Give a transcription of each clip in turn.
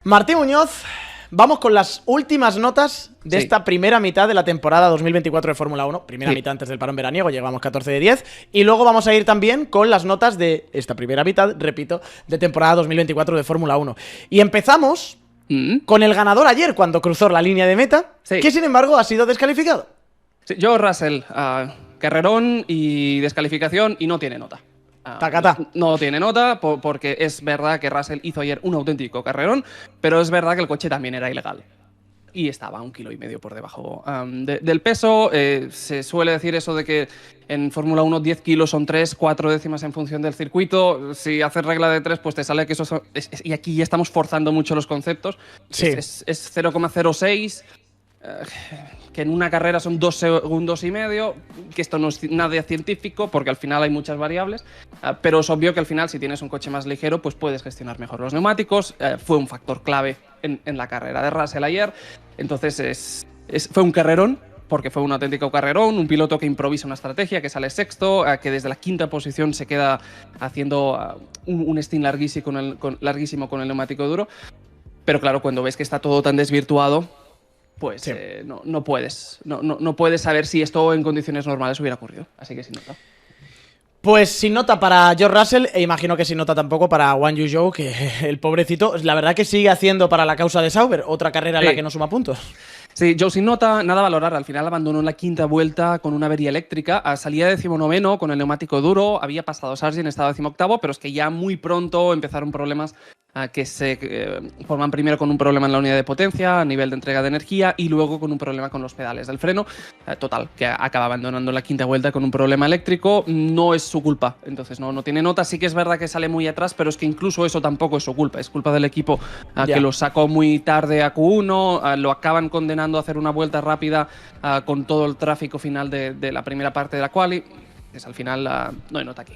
Martín Muñoz, vamos con las últimas notas de esta primera mitad de la temporada 2024 de Fórmula 1. Primera mitad antes del parón veraniego, llegamos 14 de 10. Y luego vamos a ir también con las notas de esta primera mitad, repito, de temporada 2024 de Fórmula 1. Y empezamos con el ganador ayer cuando cruzó la línea de meta, que sin embargo ha sido descalificado. Sí, George Russell, carrerón y descalificación y no tiene nota. Tacatá. No tiene nota porque es verdad que Russell hizo ayer un auténtico carrerón, pero es verdad que el coche también era ilegal. Y estaba 1,5 kilos por debajo del peso. Se suele decir eso de que en Fórmula 1 10 kilos son 3-4 décimas en función del circuito. Si haces regla de 3, pues te sale que eso y aquí ya estamos forzando mucho los conceptos. Sí. Es 0,06. Que en una carrera son 2 segundos y medio, que esto no es nada científico porque al final hay muchas variables, pero es obvio que al final si tienes un coche más ligero pues puedes gestionar mejor los neumáticos. Fue un factor clave en la carrera de Russell ayer, entonces fue un carrerón, porque fue un auténtico carrerón, un piloto que improvisa una estrategia, que sale sexto, que desde la quinta posición se queda haciendo un stint larguísimo con el neumático duro, pero claro, cuando ves que está todo tan desvirtuado, pues sí. No puedes saber si esto en condiciones normales hubiera ocurrido. Así que sin nota. Pues sin nota para George Russell, e imagino que sin nota tampoco para Guan Yu Zhou, que el pobrecito, la verdad que sigue haciendo para la causa de Sauber, otra carrera en la que no suma puntos. Sí, Zhou sin nota, nada a valorar. Al final abandonó en la quinta vuelta con una avería eléctrica. Salía 19º con el neumático duro. Había pasado Sargent, estaba 18º, pero es que ya muy pronto empezaron problemas que se forman primero con un problema en la unidad de potencia, a nivel de entrega de energía, y luego con un problema con los pedales del freno. Total, que acaba abandonando la quinta vuelta con un problema eléctrico. No es su culpa, entonces no tiene nota. Sí que es verdad que sale muy atrás, pero es que incluso eso tampoco es su culpa. Es culpa del equipo que lo sacó muy tarde a Q1, lo acaban condenando a hacer una vuelta rápida con todo el tráfico final de la primera parte de la quali. Pues al final no hay nota aquí.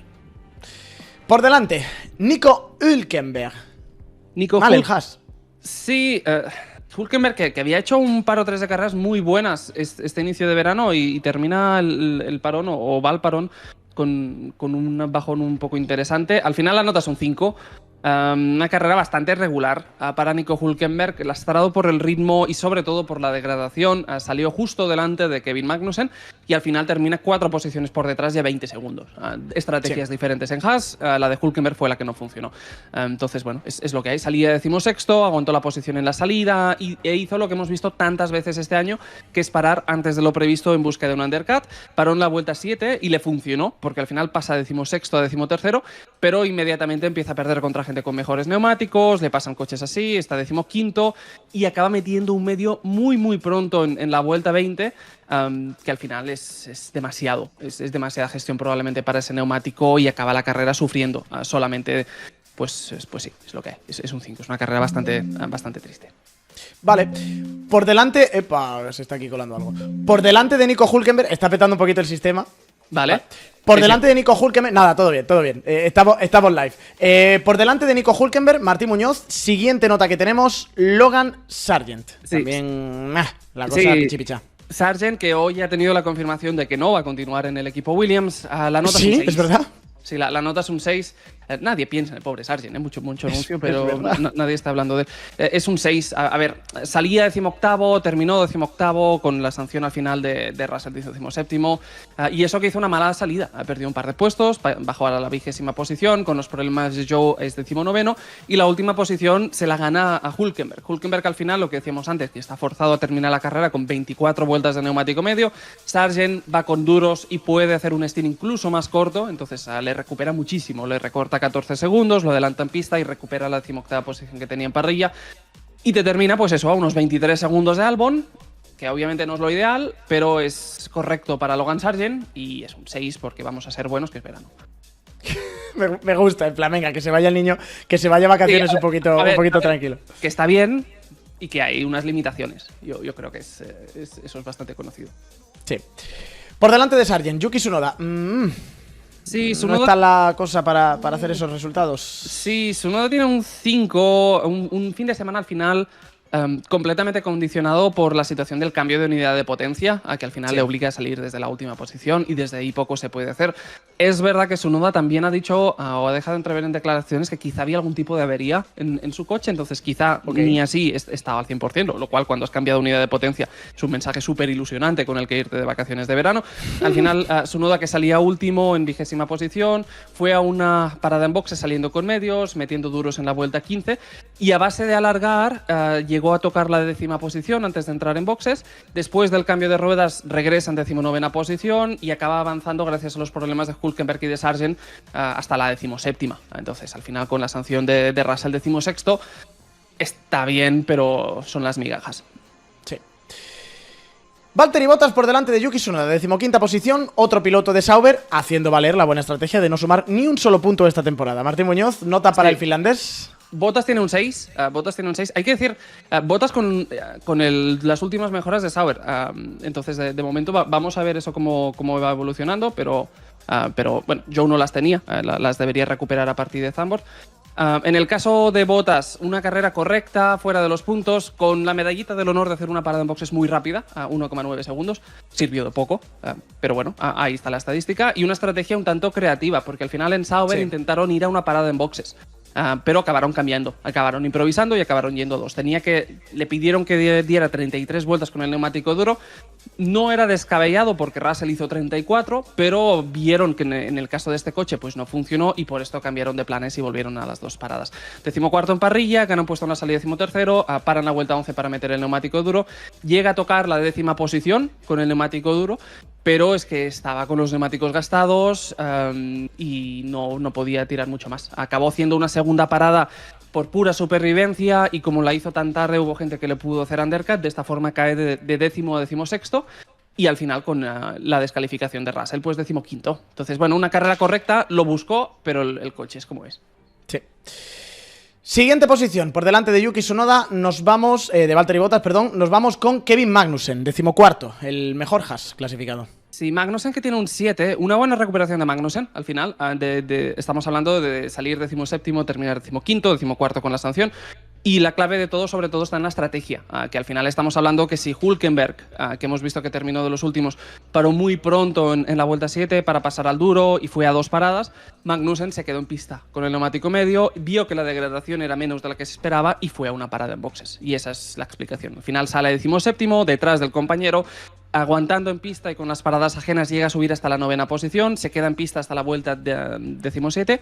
Por delante, Nico Hülkenberg. El Haas. Sí, Hülkenberg que había hecho un par o tres de carreras muy buenas este inicio de verano y termina el parón o va al parón con un bajón un poco interesante. Al final la nota son 5. Una carrera bastante regular para Nico Hülkenberg, lastrado por el ritmo y sobre todo por la degradación. Salió justo delante de Kevin Magnussen y al final termina 4 posiciones por detrás y a 20 segundos. Estrategias diferentes en Haas, la de Hülkenberg fue la que no funcionó. Entonces, bueno, es lo que hay. Salía 16º, aguantó la posición en la salida e hizo lo que hemos visto tantas veces este año, que es parar antes de lo previsto en busca de un undercut. Paró en la vuelta 7 y le funcionó, porque al final pasa de 16º a 13º, pero inmediatamente empieza a perder contra gente con mejores neumáticos, le pasan coches así, está 15º y acaba metiendo un medio muy pronto en la vuelta 20, que al final es demasiado, es demasiada gestión probablemente para ese neumático y acaba la carrera sufriendo solamente, pues sí, es lo que hay, es un 5, es una carrera bastante triste. Vale, por delante, se está aquí colando algo. Por delante de Nico Hülkenberg, está petando un poquito el sistema. Vale. Por delante de Nico Hülkenberg, nada, todo bien. Estamos live. Por delante de Nico Hülkenberg, Martín Muñoz, siguiente nota que tenemos, Logan Sargent. Sí. También la cosa pichipicha. Sargent, que hoy ha tenido la confirmación de que no va a continuar en el equipo Williams. La nota sí, es un 6. ¿Es verdad? Sí, la nota es un 6. Nadie piensa en el pobre Sargent, mucho anuncio, pero nadie está hablando de él. Es un 6. A ver, salía 18º, terminó 18º con la sanción al final de Russell 17º. Y eso que hizo una mala salida. Perdió un par de puestos, bajó a la 20ª posición, con los problemas de Joe es 19º. Y la última posición se la gana a Hülkenberg. Hülkenberg al final, lo que decíamos antes, que está forzado a terminar la carrera con 24 vueltas de neumático medio. Sargent va con duros y puede hacer un stint incluso más corto, entonces le recupera muchísimo, le recorta 14 segundos, lo adelanta en pista y recupera la 18ª posición que tenía en parrilla y te termina pues eso a unos 23 segundos de Albon, que obviamente no es lo ideal, pero es correcto para Logan Sargent y es un 6 porque vamos a ser buenos, que es verano. Me gusta, en plan, venga, que se vaya el niño, que se vaya a vacaciones un poquito tranquilo. Que está bien y que hay unas limitaciones, yo creo que eso es bastante conocido. Sí. Por delante de Sargent, Yuki Tsunoda. Sí, no está la cosa para hacer esos resultados. Sí, Tsunoda tiene un 5, un fin de semana al final completamente condicionado por la situación del cambio de unidad de potencia, a que al final le obliga a salir desde la última posición y desde ahí poco se puede hacer. Es verdad que Tsunoda también ha dicho o ha dejado entrever en declaraciones que quizá había algún tipo de avería en su coche, entonces quizá ni así estaba al 100%, lo cual cuando has cambiado unidad de potencia es un mensaje súper ilusionante con el que irte de vacaciones de verano. Al final, Tsunoda, que salía último en 20ª posición, fue a una parada en boxes saliendo con medios, metiendo duros en la vuelta 15 y a base de alargar llegó a tocar la 10ª posición antes de entrar en boxes. Después del cambio de ruedas regresa en 19ª posición y acaba avanzando gracias a los problemas de Hülkenberg y de Sargent hasta la 17ª. Entonces, al final, con la sanción de Russell 16º, está bien, pero son las migajas. Sí. Valtteri Bottas por delante de Yuki Tsunoda, 15ª posición, otro piloto de Sauber haciendo valer la buena estrategia de no sumar ni un solo punto esta temporada. Martín Muñoz, nota para el finlandés. Bottas tiene un 6. Hay que decir, Bottas con las últimas mejoras de Sauber. Entonces, de momento vamos a ver eso cómo va evolucionando, pero bueno, Joe no las tenía, las debería recuperar a partir de Zandvoort. En el caso de Bottas, una carrera correcta, fuera de los puntos, con la medallita del honor de hacer una parada en boxes muy rápida, 1,9 segundos, sirvió de poco, pero bueno, ahí está la estadística, y una estrategia un tanto creativa, porque al final en Sauber intentaron ir a una parada en boxes. Pero acabaron cambiando, acabaron improvisando y acabaron yendo 2. Le pidieron que diera 33 vueltas con el neumático duro. No era descabellado porque Russell hizo 34, pero vieron que en el caso de este coche pues no funcionó y por esto cambiaron de planes y volvieron a las 2 paradas. 14º en parrilla, ganan puesto en la salida 13º, paran la vuelta 11 para meter el neumático duro. Llega a tocar la 10ª posición con el neumático duro, pero es que estaba con los neumáticos gastados y no podía tirar mucho más. Acabó haciendo una segunda parada por pura supervivencia y como la hizo tan tarde hubo gente que le pudo hacer undercut, de esta forma cae de 10º a 16º y al final con la descalificación de Russell pues 15º. Entonces bueno, una carrera correcta, lo buscó, pero el coche es como es. Sí. Siguiente posición, por delante de Yuki Tsunoda, nos vamos, de Valtteri Bottas, perdón, nos vamos con Kevin Magnussen, 14º, el mejor Haas clasificado. Sí, Magnussen que tiene un 7, una buena recuperación de Magnussen al final. Estamos hablando de salir 17º, terminar 15º, 14º con la sanción. Y la clave de todo, sobre todo, está en la estrategia, que al final estamos hablando que si Hülkenberg, que hemos visto que terminó de los últimos, paró muy pronto en la vuelta 7 para pasar al duro y fue a 2 paradas, Magnussen se quedó en pista con el neumático medio, vio que la degradación era menos de la que se esperaba y fue a una parada en boxes. Y esa es la explicación. Al final sale 17º, detrás del compañero, aguantando en pista y con las paradas ajenas llega a subir hasta la 9ª posición, se queda en pista hasta la vuelta 17,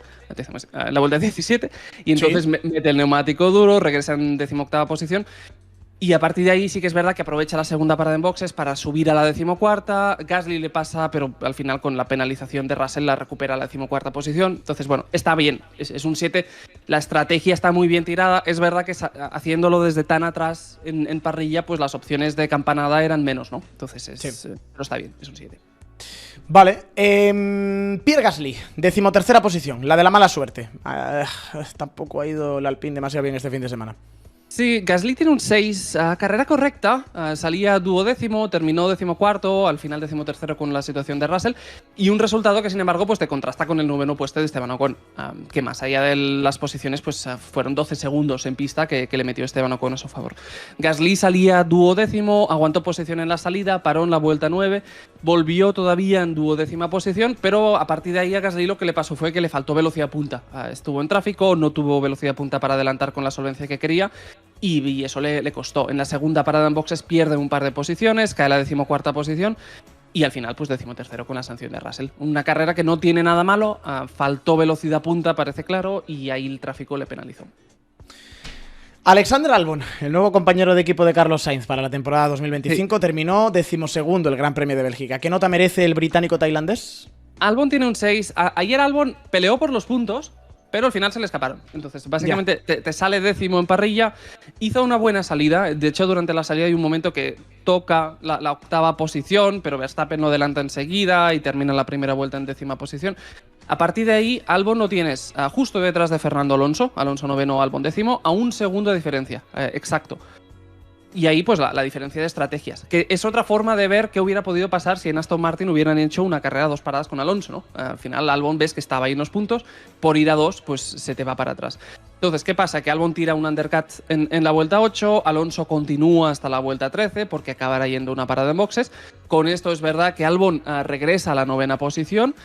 la vuelta 17, y entonces mete el neumático duro, regresa en 18ª posición. Y a partir de ahí sí que es verdad que aprovecha la segunda parada en boxes para subir a la 14ª. Gasly le pasa, pero al final con la penalización de Russell la recupera a la 14ª posición. Entonces, bueno, está bien, es un 7. La estrategia está muy bien tirada. Es verdad que haciéndolo desde tan atrás en parrilla, pues las opciones de campanada eran menos, ¿no? Entonces, pero está bien, es un 7. Vale, Pierre Gasly, 13ª posición, la de la mala suerte. Tampoco ha ido el Alpine demasiado bien este fin de semana. Sí, Gasly tiene un 6, carrera correcta, salía 12º, terminó 14º, al final 13º con la situación de Russell, y un resultado que sin embargo pues te contrasta con el 9º puesto de Esteban Ocon, que más allá de las posiciones pues fueron 12 segundos en pista que le metió Esteban Ocon a su favor. Gasly salía 12º, aguantó posición en la salida, paró en la vuelta 9, volvió todavía en 12ª posición, pero a partir de ahí a Gasly lo que le pasó fue que le faltó velocidad punta, estuvo en tráfico, no tuvo velocidad punta para adelantar con la solvencia que quería, y eso le costó. En la segunda parada en boxes pierde un par de posiciones, cae a la 14ª posición y al final pues 13º con la sanción de Russell. Una carrera que no tiene nada malo, faltó velocidad punta, parece claro, y ahí el tráfico le penalizó. Alexander Albon, el nuevo compañero de equipo de Carlos Sainz para la temporada 2025, terminó 12º el Gran Premio de Bélgica. ¿Qué nota merece el británico tailandés? Albon tiene un 6. Ayer Albon peleó por los puntos, pero al final se le escaparon. Entonces, básicamente, te sale 10º en parrilla. Hizo una buena salida. De hecho, durante la salida hay un momento que toca la 8ª posición, pero Verstappen lo adelanta enseguida y termina la primera vuelta en 10ª posición. A partir de ahí, Albon lo tienes justo detrás de Fernando Alonso. Alonso 9º, Albon 10º, a un segundo de diferencia. Exacto. Y ahí, pues, la diferencia de estrategias. Que es otra forma de ver qué hubiera podido pasar si en Aston Martin hubieran hecho una carrera a 2 paradas con Alonso, ¿no? Al final, Albon ves que estaba ahí en los puntos. Por ir a 2, pues se te va para atrás. Entonces, ¿qué pasa? Que Albon tira un undercut en la vuelta 8, Alonso continúa hasta la vuelta 13 porque acabará yendo una parada en boxes. Con esto es verdad que Albon regresa a la 9ª posición,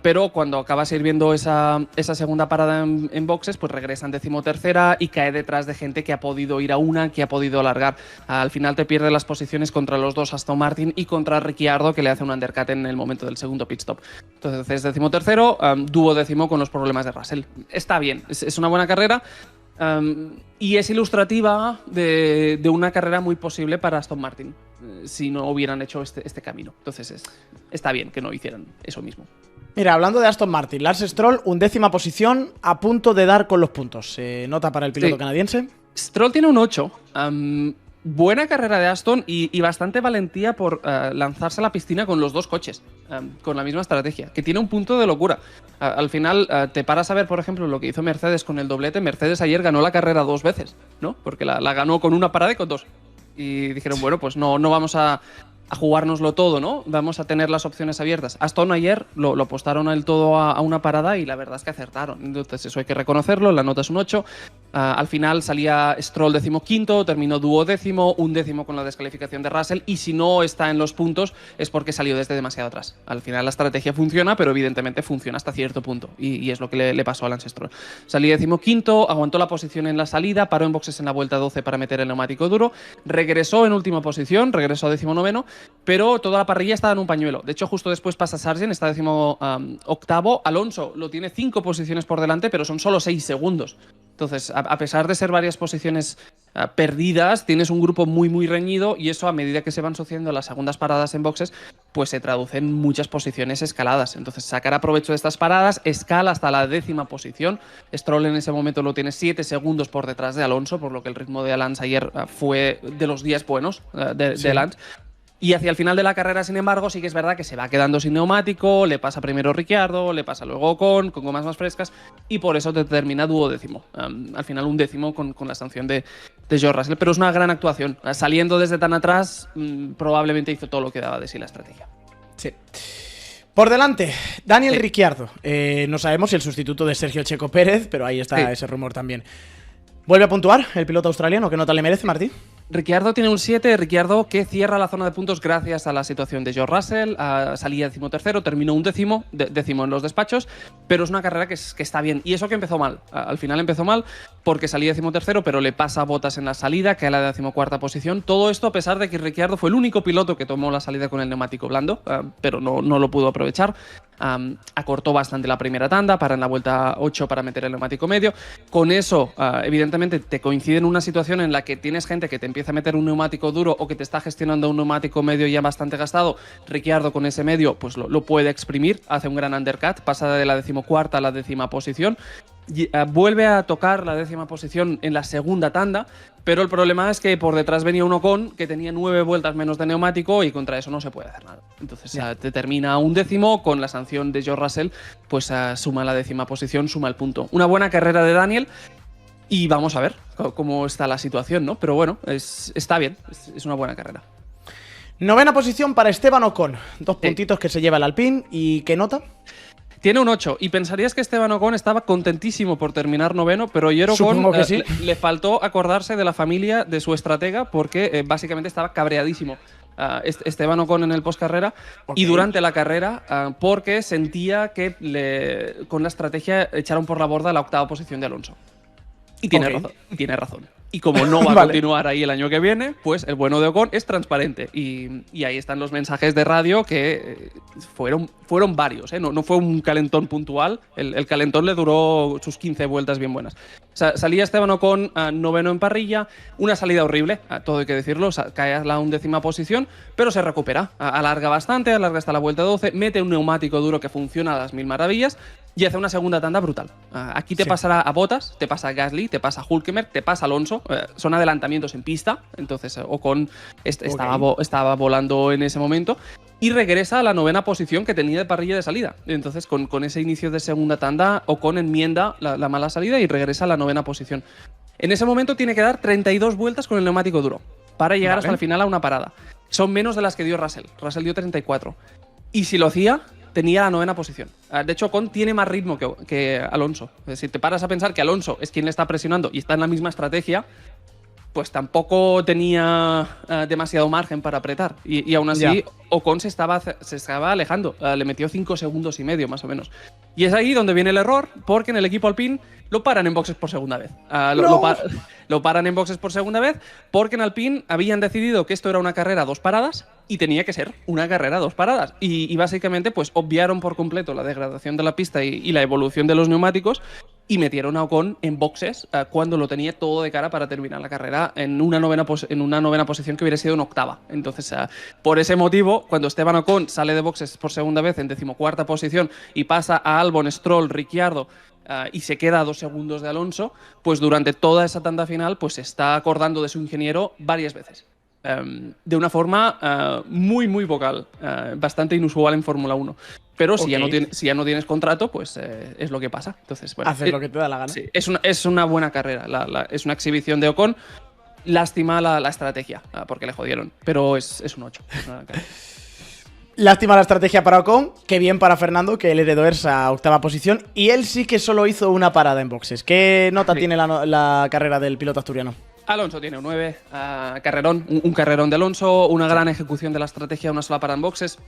pero cuando acaba sirviendo esa segunda parada en boxes, pues regresa en 13ª y cae detrás de gente que ha podido ir a una, que ha podido alargar. Al final te pierde las posiciones contra los dos Aston Martin y contra Ricciardo, que le hace un undercut en el momento del segundo pit stop. Entonces, 13º, dúo décimo con los problemas de Russell. Está bien, es una buena carrera. Y es ilustrativa de una carrera muy posible para Aston Martin si no hubieran hecho este camino. Entonces está bien que no hicieran eso mismo. Mira, hablando de Aston Martin, Lance Stroll, 11ª posición, a punto de dar con los puntos. ¿Nota para el piloto canadiense? Stroll tiene un 8. Buena carrera de Aston y bastante valentía por lanzarse a la piscina con los dos coches, con la misma estrategia, que tiene un punto de locura. Al final, te paras a ver, por ejemplo, lo que hizo Mercedes con el doblete. Mercedes ayer ganó la carrera 2 veces, ¿no? Porque la ganó con una parada y con 2. Y dijeron, bueno, pues no vamos a jugárnoslo todo, ¿no? Vamos a tener las opciones abiertas. Aston ayer lo apostaron el todo a una parada y la verdad es que acertaron. Entonces eso hay que reconocerlo, la nota es un 8. Al final salía Stroll 15º, terminó dúo décimo, un décimo con la descalificación de Russell, y si no está en los puntos es porque salió desde demasiado atrás. Al final la estrategia funciona, pero evidentemente funciona hasta cierto punto, y es lo que le pasó a Lance Stroll. Salía 15º, aguantó la posición en la salida, paró en boxes en la vuelta 12 para meter el neumático duro, regresó en última posición, regresó a 19º, pero toda la parrilla estaba en un pañuelo. De hecho, justo después pasa Sargent, está 18º. Alonso lo tiene 5 posiciones por delante, pero son solo 6 segundos. Entonces, a pesar de ser varias posiciones perdidas, tienes un grupo muy, muy reñido, y eso, a medida que se van sucediendo las segundas paradas en boxes, pues se traduce en muchas posiciones escaladas. Entonces, sacar provecho de estas paradas, escala hasta la 10ª posición. Stroll en ese momento lo tiene 7 segundos por detrás de Alonso, por lo que el ritmo de Lance ayer fue de los días buenos de Lance. Y hacia el final de la carrera, sin embargo, sí que es verdad que se va quedando sin neumático, le pasa primero Ricciardo, le pasa luego con gomas más frescas, y por eso te termina dúo décimo. Al final un décimo con la sanción de George Russell, pero es una gran actuación. Saliendo desde tan atrás, probablemente hizo todo lo que daba de sí la estrategia. Sí. Por delante, Daniel Ricciardo. No sabemos si el sustituto de Sergio Checo Pérez, pero ahí está ese rumor también. ¿Vuelve a puntuar el piloto australiano? ¿Qué nota le merece, Martí? Ricciardo tiene un 7, Ricciardo que cierra la zona de puntos gracias a la situación de George Russell, salía 13º, terminó un décimo en los despachos, pero es una carrera que está bien, y eso que empezó mal. Al final empezó mal porque salía 13º, pero le pasa a Bottas en la salida, cae a la 14ª posición. Todo esto a pesar de que Ricciardo fue el único piloto que tomó la salida con el neumático blando, pero no lo pudo aprovechar. Acortó bastante la primera tanda para en la vuelta 8 para meter el neumático medio. Con eso, evidentemente, te coincide en una situación en la que tienes gente que te empieza a meter un neumático duro o que te está gestionando un neumático medio ya bastante gastado. Ricciardo con ese medio pues lo puede exprimir, hace un gran undercut, pasa de la 14ª a la 10ª posición. Vuelve a tocar la 10ª posición en la segunda tanda, pero el problema es que por detrás venía un Ocon que tenía 9 vueltas menos de neumático y contra eso no se puede hacer nada. Entonces te termina un décimo, con la sanción de George Russell, pues suma la 10ª posición, suma el punto. Una buena carrera de Daniel y vamos a ver cómo está la situación, ¿no? Pero bueno, está bien, es una buena carrera. 9ª posición para Esteban Ocon, 2 puntitos que se lleva el Alpine. ¿Y qué nota? Tiene un 8, y pensarías que Esteban Ocon estaba contentísimo por terminar 9º, pero ayer Ocon le faltó acordarse de la familia de su estratega, porque básicamente estaba cabreadísimo Esteban Ocon en el postcarrera y durante la carrera, porque sentía que con la estrategia echaron por la borda la 8ª posición de Alonso. Y tiene razón. Y como no va a continuar ahí el año que viene, pues el bueno de Ocon es transparente. Y ahí están los mensajes de radio que fueron varios, ¿eh? No fue un calentón puntual. El calentón le duró sus 15 vueltas bien buenas. Salía Esteban Ocon 9º en parrilla, una salida horrible, todo hay que decirlo, cae a la 11ª posición, pero se recupera. Alarga bastante, alarga hasta la vuelta 12, mete un neumático duro que funciona a las mil maravillas y hace una segunda tanda brutal. Aquí te pasará a Bottas, te pasa a Gasly, te pasa a Hülkenberg, te pasa a Alonso. Son adelantamientos en pista, entonces Ocon estaba volando en ese momento y regresa a la 9ª posición que tenía de parrilla de salida. Entonces con ese inicio de segunda tanda, Ocon enmienda la mala salida y regresa a la 9ª posición. En ese momento tiene que dar 32 vueltas con el neumático duro para llegar hasta el final a una parada. Son menos de las que dio Russell. Russell dio 34. Y si lo hacía, tenía la 9ª posición. De hecho, Ocon tiene más ritmo que Alonso. Si te paras a pensar que Alonso es quien le está presionando y está en la misma estrategia, pues tampoco tenía demasiado margen para apretar. Y aún así, Ocon se estaba alejando. Le metió 5 segundos y medio, más o menos. Y es ahí donde viene el error, porque en el equipo Alpine lo paran en boxes por segunda vez. Lo paran en boxes por segunda vez porque en Alpine habían decidido que esto era una carrera a 2 paradas y tenía que ser una carrera a 2 paradas. Y básicamente pues obviaron por completo la degradación de la pista y la evolución de los neumáticos y metieron a Ocon en boxes cuando lo tenía todo de cara para terminar la carrera en una novena posición que hubiera sido en 8ª. Entonces, por ese motivo, cuando Esteban Ocon sale de boxes por segunda vez en 14ª posición y pasa a Albon, Stroll, Ricciardo y se queda a 2 segundos de Alonso, pues durante toda esa tanda final pues se está acordando de su ingeniero varias veces. De una forma muy, muy vocal, bastante inusual en Fórmula 1. Pero si ya no tienes contrato, pues es lo que pasa. Entonces, bueno, haces lo que te da la gana. Sí, es una buena carrera. Es una exhibición de Ocon. Lástima la estrategia, porque le jodieron. Pero es un 8. Lástima la estrategia para Ocon. Qué bien para Fernando, que él heredó esa 8ª posición. Y él sí que solo hizo una parada en boxes. ¿Qué nota tiene la carrera del piloto asturiano? Alonso tiene un 9, carrerón, un carrerón de Alonso, una gran ejecución de la estrategia, una sola parada en boxes.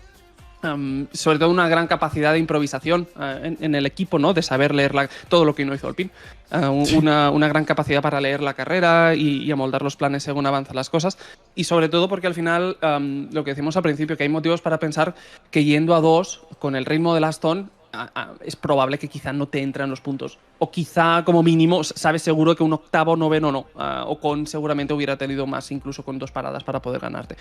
Sobre todo una gran capacidad de improvisación en el equipo, ¿no? De saber leer todo lo que no hizo Alpine. Una gran capacidad para leer la carrera y amoldar los planes según avanzan las cosas. Y sobre todo porque al final, lo que decimos al principio, que hay motivos para pensar que yendo a 2, con el ritmo del Aston, es probable que quizá no te entren los puntos. O quizá, como mínimo, sabes seguro que un 8º, 9º no. Ocon seguramente hubiera tenido más, incluso con 2 paradas para poder ganarte.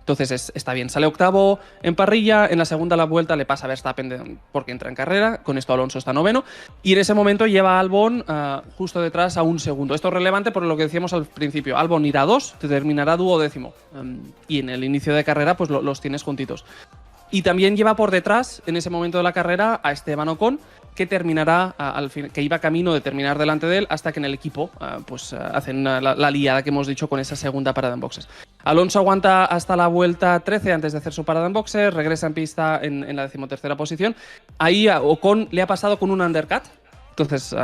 Entonces está bien, sale 8º en parrilla, en la segunda la vuelta le pasa a Verstappen porque entra en carrera, con esto Alonso está 9º, y en ese momento lleva a Albon justo detrás a 1 segundo. Esto es relevante por lo que decíamos al principio, Albon irá a 2, te terminará 12º, y en el inicio de carrera pues los tienes juntitos. Y también lleva por detrás, en ese momento de la carrera, a Esteban Ocon, que terminará, que iba camino de terminar delante de él, hasta que en el equipo hacen la liada que hemos dicho con esa segunda parada en boxes. Alonso aguanta hasta la vuelta 13 antes de hacer su parada en boxes, regresa en pista en la 13ª posición. Ahí a Ocon le ha pasado con un undercut, entonces...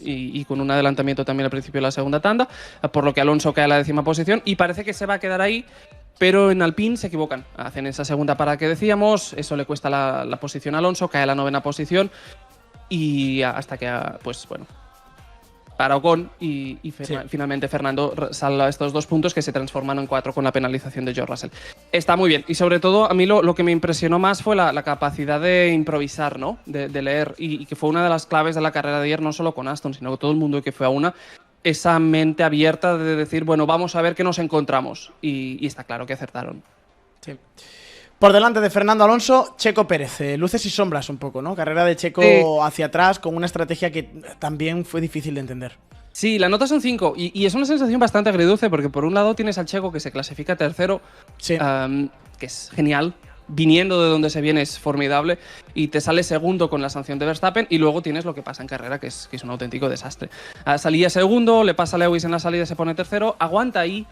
Y con un adelantamiento también al principio de la segunda tanda, por lo que Alonso cae a la 10ª posición y parece que se va a quedar ahí. Pero en Alpine se equivocan, hacen esa segunda parada que decíamos, eso le cuesta la posición a Alonso, cae a la 9ª posición y hasta que, pues bueno, para Ocon y finalmente Fernando salva estos 2 puntos que se transforman en 4 con la penalización de George Russell. Está muy bien y sobre todo a mí lo que me impresionó más fue la capacidad de improvisar, ¿no? De leer y que fue una de las claves de la carrera de ayer, no solo con Aston, sino con todo el mundo que fue a una. Esa mente abierta de decir, bueno, vamos a ver qué nos encontramos. Y está claro que acertaron. Sí. Por delante de Fernando Alonso, Checo Pérez. Luces y sombras un poco, ¿no? Carrera de Checo hacia atrás con una estrategia que también fue difícil de entender. Sí, la nota son 5 y es una sensación bastante agridulce porque por un lado tienes al Checo que se clasifica tercero, que es genial. Viniendo de donde se viene es formidable y te sale segundo con la sanción de Verstappen y luego tienes lo que pasa en carrera que es un auténtico desastre. Salía segundo, le pasa a Lewis en la salida, se pone tercero, aguanta ahí,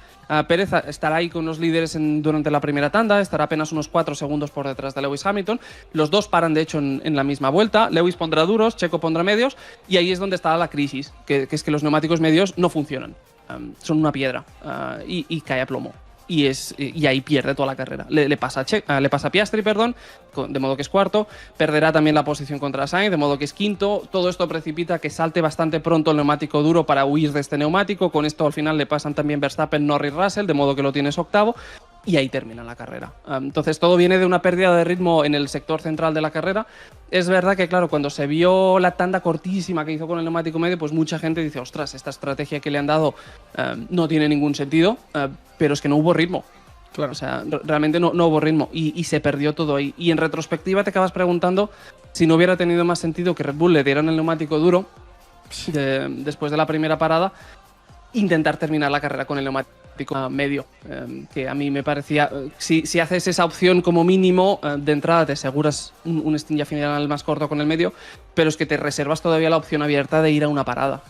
Pérez estará ahí con los líderes durante la primera tanda, estará apenas unos 4 segundos por detrás de Lewis Hamilton, los dos paran de hecho en la misma vuelta, Lewis pondrá duros, Checo pondrá medios y ahí es donde está la crisis, que es que los neumáticos medios no funcionan, son una piedra y cae a plomo. Y ahí pierde toda la carrera. Le pasa a Piastri, de modo que es cuarto. Perderá también la posición contra Sainz, de modo que es quinto. Todo esto precipita que salte bastante pronto el neumático duro para huir de este neumático. Con esto al final le pasan también Verstappen, Norris, Russell, de modo que lo tienes octavo. Y ahí termina la carrera. Entonces todo viene de una pérdida de ritmo en el sector central de la carrera. Es verdad que, claro, cuando se vio la tanda cortísima que hizo con el neumático medio, pues mucha gente dice, ostras, esta estrategia que le han dado no tiene ningún sentido, pero es que no hubo ritmo. Claro. O sea, realmente no hubo ritmo y se perdió todo ahí. Y en retrospectiva te acabas preguntando si no hubiera tenido más sentido que Red Bull le dieran el neumático duro después de la primera parada, intentar terminar la carrera con el neumático medio, que a mí me parecía, si haces esa opción como mínimo, de entrada te aseguras un stint ya final más corto con el medio, pero es que te reservas todavía la opción abierta de ir a una parada.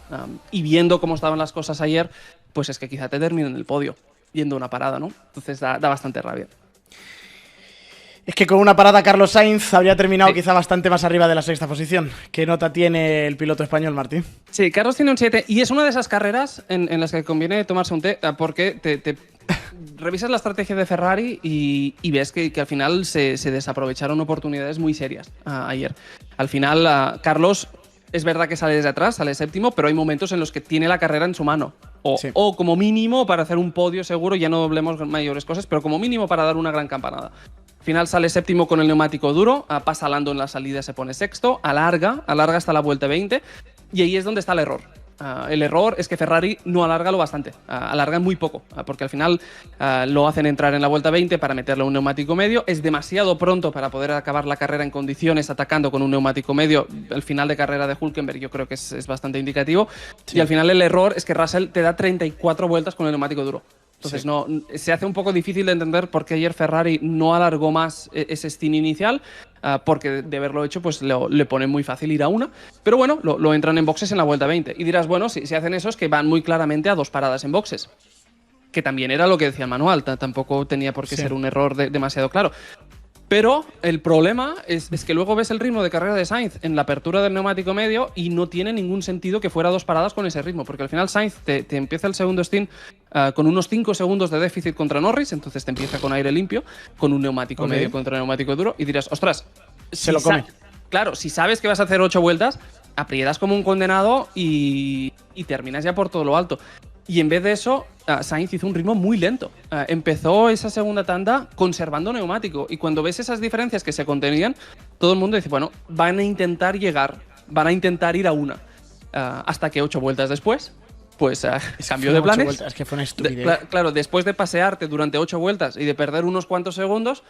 Y viendo cómo estaban las cosas ayer, pues es que quizá te terminen el podio yendo a una parada, ¿no? Entonces da bastante rabia. Es que con una parada Carlos Sainz habría terminado quizá bastante más arriba de la sexta posición. ¿Qué nota tiene el piloto español, Martín? Sí, Carlos tiene un 7 y es una de esas carreras en las que conviene tomarse un té porque te revisas la estrategia de Ferrari y ves que al final se desaprovecharon oportunidades muy serias ayer. Al final, Carlos es verdad que sale desde atrás, sale séptimo, pero hay momentos en los que tiene la carrera en su mano. O como mínimo para hacer un podio seguro, ya no hablemos mayores cosas, pero como mínimo para dar una gran campanada. Al final sale séptimo con el neumático duro, pasa Lando en la salida, se pone sexto, alarga hasta la vuelta 20 y ahí es donde está el error. El error es que Ferrari no alarga lo bastante, alargan muy poco, porque al final lo hacen entrar en la vuelta 20 para meterle un neumático medio. Es demasiado pronto para poder acabar la carrera en condiciones atacando con un neumático medio. El final de carrera de Hülkenberg yo creo que es bastante indicativo. Sí. Y al final el error es que Russell te da 34 vueltas con el neumático duro. Entonces se hace un poco difícil de entender por qué ayer Ferrari no alargó más ese stint inicial, porque de haberlo hecho pues le pone muy fácil ir a una, pero bueno, lo entran en boxes en la vuelta 20. Y dirás, bueno, si hacen eso es que van muy claramente a 2 paradas en boxes, que también era lo que decía el manual, tampoco tenía por qué ser un error demasiado claro. Pero el problema es que luego ves el ritmo de carrera de Sainz en la apertura del neumático medio y no tiene ningún sentido que fuera 2 paradas con ese ritmo, porque al final Sainz te empieza el segundo stint con unos 5 segundos de déficit contra Norris, entonces te empieza con aire limpio, con un neumático medio contra neumático duro y dirás, ostras, se lo come. Claro, si sabes que vas a hacer 8 vueltas, aprietas como un condenado y terminas ya por todo lo alto. Y en vez de eso, Sainz hizo un ritmo muy lento. Empezó esa segunda tanda conservando neumático. Y cuando ves esas diferencias que se contenían, todo el mundo dice, bueno, van a intentar llegar, van a intentar ir a una. Hasta que 8 vueltas después, pues cambió de planes. Vueltas, es que fue una estupidez. Claro, después de pasearte durante 8 vueltas y de perder unos cuantos segundos,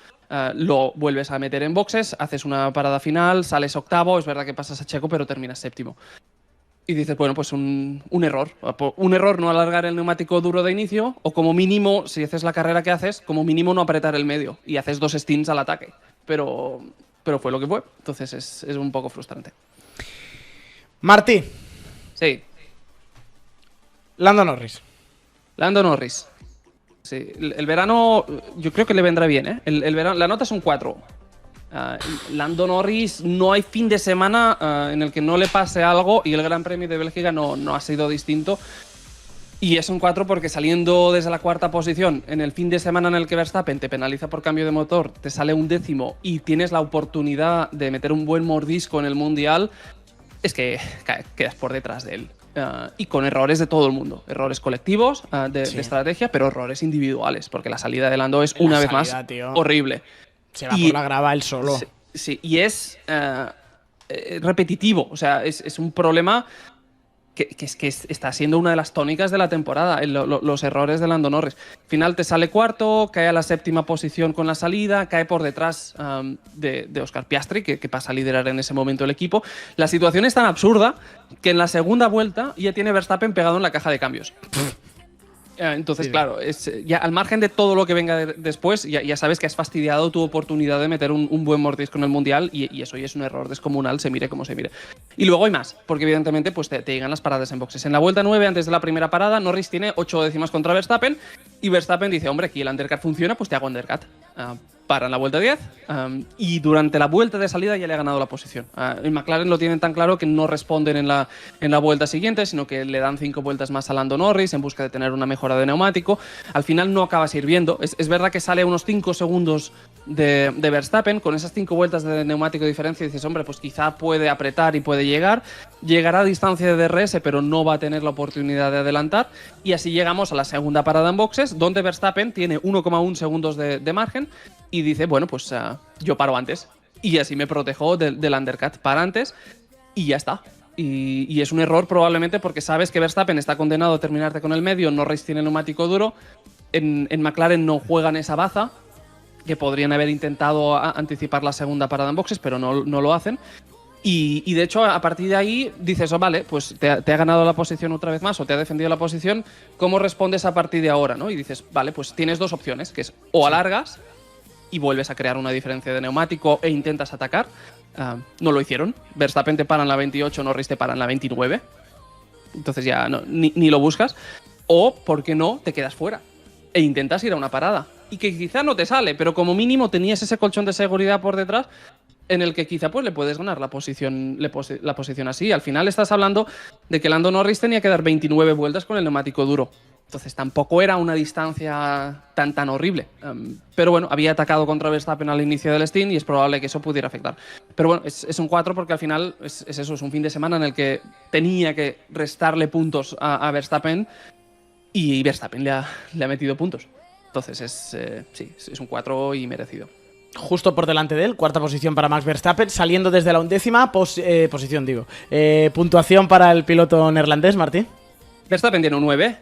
lo vuelves a meter en boxes, haces una parada final, sales octavo, es verdad que pasas a Checo, pero terminas séptimo. Y dices, bueno, pues un error. Un error no alargar el neumático duro de inicio, o como mínimo, si haces la carrera que haces, como mínimo no apretar el medio y haces 2 stints al ataque. Pero fue lo que fue. Entonces es un poco frustrante. Martí. Sí. Lando Norris. Lando Norris. Sí. El verano yo creo que le vendrá bien, ¿eh? El verano, la nota es un 4. Lando Norris, no hay fin de semana en el que no le pase algo, y el Gran Premio de Bélgica no ha sido distinto. Y es un 4 porque saliendo desde la 4ª posición en el fin de semana en el que Verstappen te penaliza por cambio de motor, te sale un 10º y tienes la oportunidad de meter un buen mordisco en el Mundial, es que quedas por detrás de él. Y con errores de todo el mundo, errores colectivos de estrategia, pero errores individuales, porque la salida de Lando es una vez más horrible. Se va por la grava él solo. Sí, y es repetitivo. O sea, es un problema que está siendo una de las tónicas de la temporada, los errores de Lando Norris. Al final te sale 4º, cae a la 7ª posición con la salida, cae por detrás de Oscar Piastri, que pasa a liderar en ese momento el equipo. La situación es tan absurda que en la segunda vuelta ya tiene Verstappen pegado en la caja de cambios. Entonces, claro, ya al margen de todo lo que venga después, ya sabes que has fastidiado tu oportunidad de meter un buen mordisco en el Mundial, y eso ya es un error descomunal, se mire como se mire. Y luego hay más, porque evidentemente pues te llegan las paradas en boxes. En la vuelta 9, antes de la primera parada, Norris tiene 8 décimas contra Verstappen, y Verstappen dice, hombre, aquí el undercut funciona, pues te hago undercut. Para en la vuelta 10, y durante la vuelta de salida ya le ha ganado la posición. En McLaren lo tienen tan claro que no responden en la vuelta siguiente, sino que le dan 5 vueltas más a Lando Norris en busca de tener una mejora de neumático. Al final no acaba sirviendo. Es verdad que sale a unos 5 segundos de Verstappen, con esas 5 vueltas de neumático de diferencia, y dices, hombre, pues quizá puede apretar y puede llegar. Llegará a distancia de DRS, pero no va a tener la oportunidad de adelantar. Y así llegamos a la segunda parada en boxes, donde Verstappen tiene 1,1 segundos de margen, y dice, bueno, pues yo paro antes. Y así me protejo del undercut. Para antes y ya está. Y es un error probablemente porque sabes que Verstappen está condenado a terminarte con el medio, Norris tiene neumático duro. En McLaren no juegan esa baza, que podrían haber intentado anticipar la segunda parada en boxes, pero no lo hacen. Y de hecho, a partir de ahí dices, vale, pues te ha ganado la posición otra vez más, o te ha defendido la posición, ¿cómo respondes a partir de ahora, no? Y dices, vale, pues tienes 2 opciones, que es o alargas y vuelves a crear una diferencia de neumático e intentas atacar. No lo hicieron. Verstappen te para en la 28, Norris te para en la 29. Entonces ya ni lo buscas. O, ¿por qué no?, te quedas fuera e intentas ir a una parada. y que quizá no te sale, pero como mínimo tenías ese colchón de seguridad por detrás en el que quizá pues le puedes ganar la posición así. Al final estás hablando de que Lando Norris tenía que dar 29 vueltas con el neumático duro. Entonces tampoco era una distancia tan horrible. Pero bueno, había atacado contra Verstappen al inicio del stint y es probable que eso pudiera afectar. Pero bueno, es un 4 porque al final es eso, es un fin de semana en el que tenía que restarle puntos a Verstappen y Verstappen le ha metido puntos. Entonces es un 4 y merecido. Justo por delante de él, cuarta posición para Max Verstappen, saliendo desde la 11ª puntuación para el piloto neerlandés, Martín. Verstappen tiene un 9.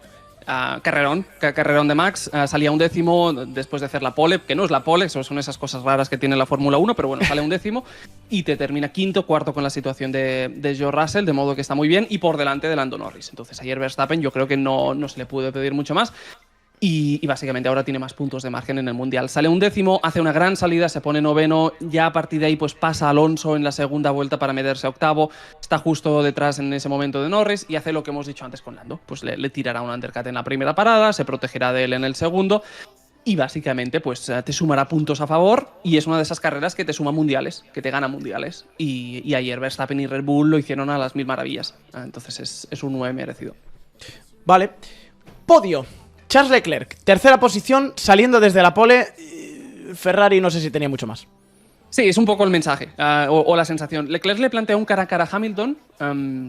Carrerón de Max, salía 11º después de hacer la pole, que no es la pole, son esas cosas raras que tiene la Fórmula 1, pero bueno, sale 11º y te termina quinto, cuarto con la situación de George Russell, de modo que está muy bien, y por delante de Lando Norris. Entonces ayer Verstappen yo creo que no se le puede pedir mucho más. Y básicamente ahora tiene más puntos de margen en el Mundial. Sale 11º, hace una gran salida, se pone 9º, ya a partir de ahí pues pasa Alonso en la segunda vuelta para meterse a 8º, está justo detrás en ese momento de Norris y hace lo que hemos dicho antes con Lando. Pues le tirará un undercut en la primera parada, se protegerá de él en el segundo y básicamente pues te sumará puntos a favor y es una de esas carreras que te suma mundiales, que te gana mundiales. Y ayer Verstappen y Red Bull lo hicieron a las mil maravillas. Entonces es un 9 merecido. Vale. Podio. Charles Leclerc, tercera posición, saliendo desde la pole. Ferrari no sé si tenía mucho más. Sí, es un poco el mensaje o la sensación. Leclerc le planteó un cara a cara a Hamilton,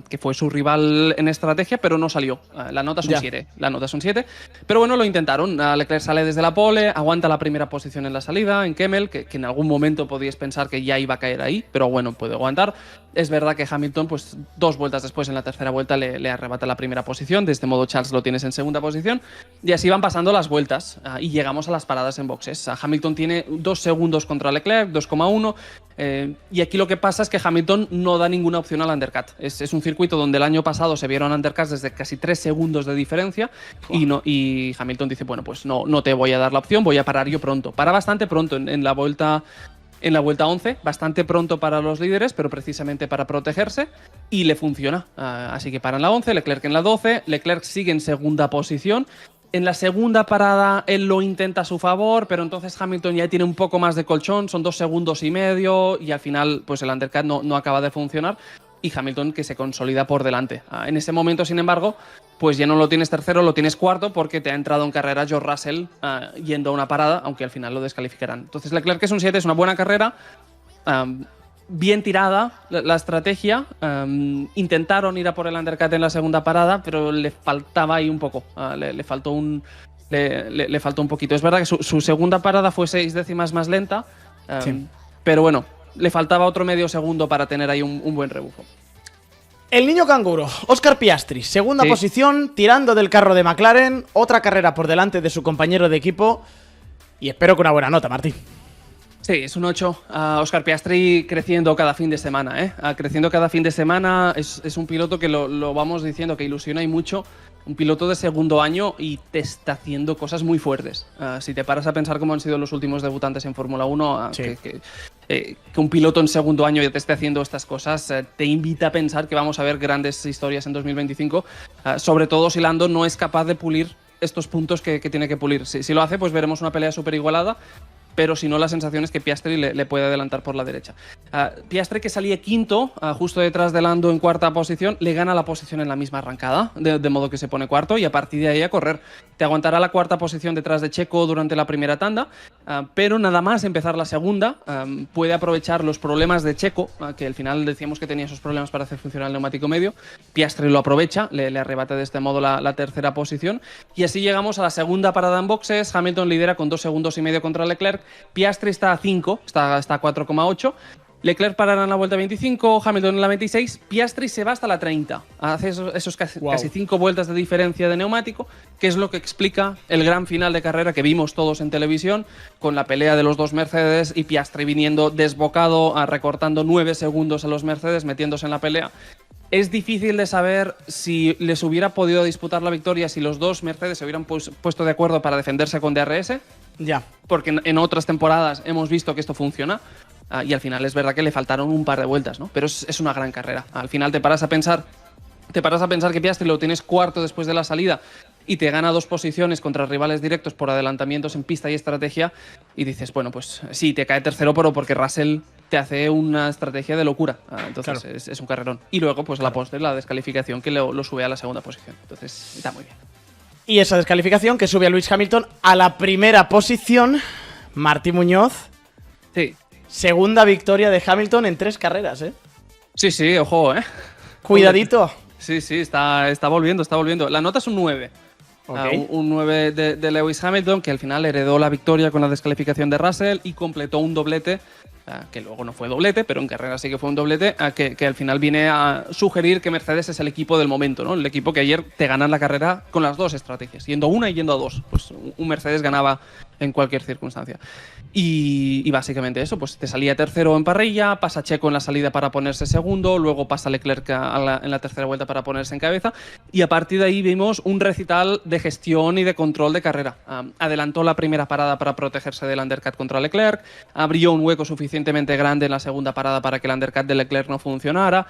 que fue su rival en estrategia, pero no salió. La nota son 7. La nota son 7. Pero bueno, lo intentaron. Leclerc sale desde la pole, aguanta la primera posición en la salida, en Kemmel, que en algún momento podíais pensar que ya iba a caer ahí, pero bueno, puede aguantar. Es verdad que Hamilton, pues 2 vueltas después, en la tercera vuelta, le arrebata la primera posición. De este modo, Charles lo tienes en segunda posición. Y así van pasando las vueltas y llegamos a las paradas en boxes. Hamilton tiene 2 segundos contra Leclerc, 2,1. Y aquí lo que pasa es que Hamilton no da ninguna opción al undercut. Es un circuito donde el año pasado se vieron undercuts desde casi 3 segundos de diferencia y Hamilton dice, bueno, pues no te voy a dar la opción, voy a parar yo pronto. Para bastante pronto en la vuelta 11, bastante pronto para los líderes, pero precisamente para protegerse, y le funciona. Así que para en la 11, Leclerc en la 12, Leclerc sigue en segunda posición. En la segunda parada él lo intenta a su favor, pero entonces Hamilton ya tiene un poco más de colchón, son 2 segundos y medio, y al final pues el undercut no acaba de funcionar, y Hamilton que se consolida por delante. En ese momento, sin embargo, pues ya no lo tienes tercero, lo tienes cuarto, porque te ha entrado en carrera George Russell yendo a una parada, aunque al final lo descalificarán. Entonces Leclerc, que es un 7, es una buena carrera, bien tirada la estrategia. Intentaron ir a por el undercut en la segunda parada, pero le faltaba ahí un poco, le faltó un poquito. Es verdad que su segunda parada fue 6 décimas más lenta, sí, pero bueno, le faltaba otro medio segundo para tener ahí un buen rebufo. El niño canguro, Oscar Piastri, segunda posición, tirando del carro de McLaren, otra carrera por delante de su compañero de equipo, y espero que una buena nota, Martín. Sí, es un 8. Oscar Piastri creciendo cada fin de semana. Creciendo cada fin de semana. Es un piloto que lo vamos diciendo, que ilusiona y mucho. Un piloto de segundo año y te está haciendo cosas muy fuertes. Si te paras a pensar cómo han sido los últimos debutantes en Fórmula 1, sí, que un piloto en segundo año ya te esté haciendo estas cosas, te invita a pensar que vamos a ver grandes historias en 2025. Sobre todo si Lando no es capaz de pulir estos puntos que tiene que pulir. Si lo hace, pues veremos una pelea súper igualada. Pero si no, la sensación es que Piastri le puede adelantar por la derecha. Piastri, que salía quinto, justo detrás de Lando en cuarta posición, le gana la posición en la misma arrancada, de modo que se pone cuarto y a partir de ahí a correr. Te aguantará la cuarta posición detrás de Checo durante la primera tanda, pero nada más empezar la segunda, puede aprovechar los problemas de Checo, que al final decíamos que tenía esos problemas para hacer funcionar el neumático medio. Piastri lo aprovecha, le arrebata de este modo la tercera posición y así llegamos a la segunda parada en boxes. Hamilton lidera con 2 segundos y medio contra Leclerc. Piastri está a 5, está a 4,8. Leclerc parará en la vuelta 25, Hamilton en la 26. Piastri se va hasta la 30. Hace esos casi 5 vueltas de diferencia de neumático, que es lo que explica el gran final de carrera que vimos todos en televisión, con la pelea de los 2 Mercedes y Piastri viniendo desbocado, recortando 9 segundos a los Mercedes, metiéndose en la pelea. Es difícil de saber si les hubiera podido disputar la victoria si los 2 Mercedes se hubieran puesto de acuerdo para defenderse con DRS. Ya. Porque en otras temporadas hemos visto que esto funciona y al final es verdad que le faltaron un par de vueltas, ¿no? Pero es una gran carrera. Al final te paras a pensar te paras a pensar que Piastri lo tienes cuarto después de la salida y te gana 2 posiciones contra rivales directos por adelantamientos en pista y estrategia, y dices, bueno, pues sí, te cae tercero, pero porque Russell te hace una estrategia de locura. Entonces claro, es un carrerón. Y luego, pues la poste, la descalificación que lo sube a la segunda posición. Entonces, está muy bien. Y esa descalificación que sube a Lewis Hamilton a la primera posición. Martí Muñoz. Sí. Segunda victoria de Hamilton en 3 carreras, ¿eh? Sí, ojo, ¿eh? Cuidadito. Sí, está volviendo. La nota es un 9. Okay. Un 9 de Lewis Hamilton, que al final heredó la victoria con la descalificación de Russell y completó un doblete, que luego no fue doblete, pero en carrera sí que fue un doblete, que al final viene a sugerir que Mercedes es el equipo del momento, ¿no? El equipo que ayer te gana la carrera con las 2 estrategias, yendo a una y yendo a 2. Pues un Mercedes ganaba en cualquier circunstancia. Y básicamente eso, pues te salía tercero en parrilla, pasa Checo en la salida para ponerse segundo, luego pasa Leclerc en la tercera vuelta para ponerse en cabeza, y a partir de ahí vimos un recital de gestión y de control de carrera. Adelantó la primera parada para protegerse del undercut contra Leclerc, abrió un hueco suficientemente grande en la segunda parada para que el undercut de Leclerc no funcionara,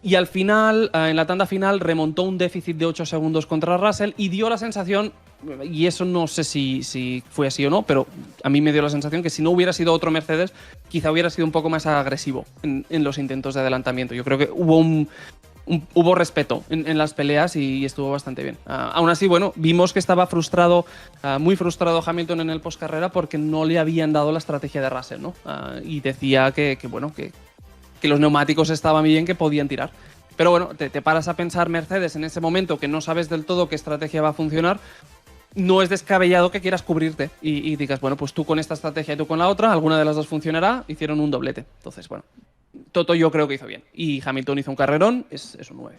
y al final, en la tanda final, remontó un déficit de 8 segundos contra Russell y dio la sensación, y eso no sé si fue así o no, pero a mí me dio la sensación que si no hubiera sido otro Mercedes, quizá hubiera sido un poco más agresivo en los intentos de adelantamiento. Yo creo que hubo respeto en las peleas y estuvo bastante bien. Aún así, bueno, vimos que estaba frustrado, muy frustrado Hamilton en el postcarrera porque no le habían dado la estrategia de Russell, ¿no? Y decía que los neumáticos estaban bien, que podían tirar. Pero bueno, te paras a pensar Mercedes en ese momento que no sabes del todo qué estrategia va a funcionar. No es descabellado que quieras cubrirte y digas, bueno, pues tú con esta estrategia y tú con la otra, alguna de las dos funcionará, hicieron un doblete. Entonces, bueno, Toto yo creo que hizo bien. Y Hamilton hizo un carrerón, es un 9.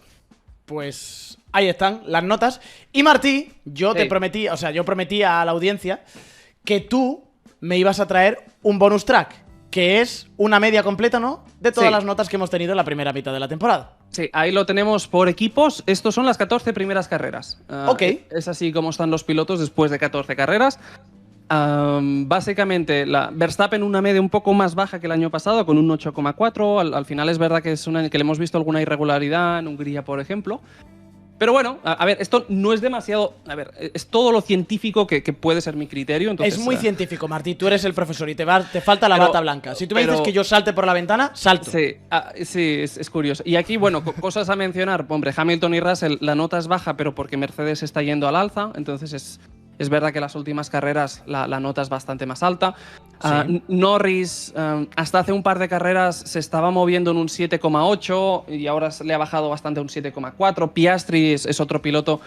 Pues ahí están las notas. Y Martí, yo prometí a la audiencia que tú me ibas a traer un bonus track, que es una media completa, ¿no?, de todas las notas que hemos tenido en la primera mitad de la temporada. Sí, ahí lo tenemos por equipos. Estos son las 14 primeras carreras. Ok. Es así como están los pilotos después de 14 carreras. Básicamente, Verstappen una media un poco más baja que el año pasado, con un 8,4. Al final es verdad que es que le hemos visto alguna irregularidad en Hungría, por ejemplo. Pero bueno, a ver, esto no es demasiado... A ver, es todo lo científico que puede ser mi criterio. Entonces, es muy científico, Martí. Tú eres el profesor y te falta la bata blanca. Si tú me dices que yo salte por la ventana, salto. Sí, es curioso. Y aquí, bueno, cosas a mencionar. Hombre, Hamilton y Russell, la nota es baja, pero porque Mercedes está yendo al alza. Entonces es verdad que las últimas carreras la nota es bastante más alta. Sí. Norris, hasta hace un par de carreras se estaba moviendo en un 7,8 y ahora le ha bajado bastante a un 7,4. Piastri es otro piloto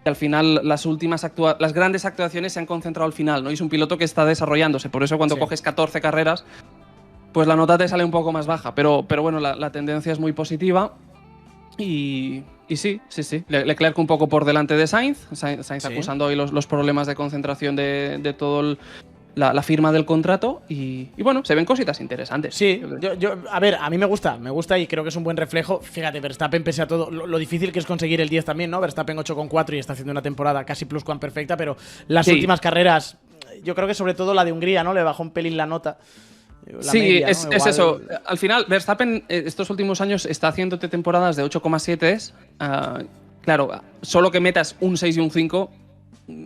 que al final las grandes actuaciones se han concentrado al final, ¿no? Y es un piloto que está desarrollándose. Por eso cuando coges 14 carreras, pues la nota te sale un poco más baja. Pero bueno, la tendencia es muy positiva. Y sí. Leclerc un poco por delante de Sainz acusando hoy los problemas de concentración de todo la firma del contrato y bueno, se ven cositas interesantes. Sí, a ver, a mí me gusta y creo que es un buen reflejo. Fíjate, Verstappen, pese a todo, lo difícil que es conseguir el 10 también, ¿no? Verstappen 8,4 y está haciendo una temporada casi pluscuamperfecta, pero las últimas carreras, yo creo que sobre todo la de Hungría, ¿no?, le bajó un pelín la nota. Sí, media, ¿no? Es eso. Al final, Verstappen estos últimos años está haciéndote temporadas de 8,7. Claro, solo que metas un 6 y un 5,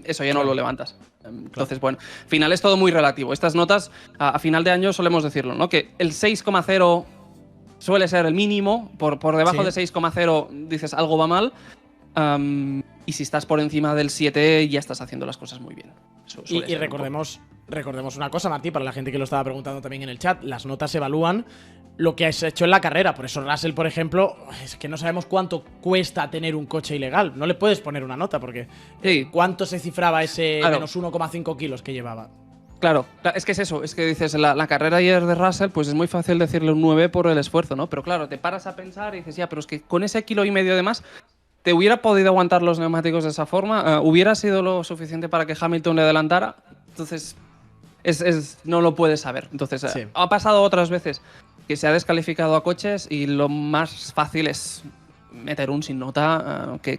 eso ya no lo levantas. Entonces, bueno, al final es todo muy relativo. Estas notas, a final de año solemos decirlo, ¿no?, que el 6,0 suele ser el mínimo. Por debajo de 6,0 dices algo va mal. Y si estás por encima del 7 ya estás haciendo las cosas muy bien. Y recordemos una cosa, Martí, para la gente que lo estaba preguntando también en el chat, las notas evalúan lo que has hecho en la carrera. Por eso Russell, por ejemplo, es que no sabemos cuánto cuesta tener un coche ilegal. No le puedes poner una nota porque ¿cuánto se cifraba ese menos 1,5 kilos que llevaba? Claro, es que es eso, es que dices, la carrera ayer de Russell, pues es muy fácil decirle un 9 por el esfuerzo, ¿no? Pero claro, te paras a pensar y dices, ya, pero es que con ese 1,5 kilos de más, ¿te hubiera podido aguantar los neumáticos de esa forma? ¿Hubiera sido lo suficiente para que Hamilton le adelantara? Entonces, no lo puedes saber. Entonces, ha pasado otras veces que se ha descalificado a coches y lo más fácil es meter un sin nota, que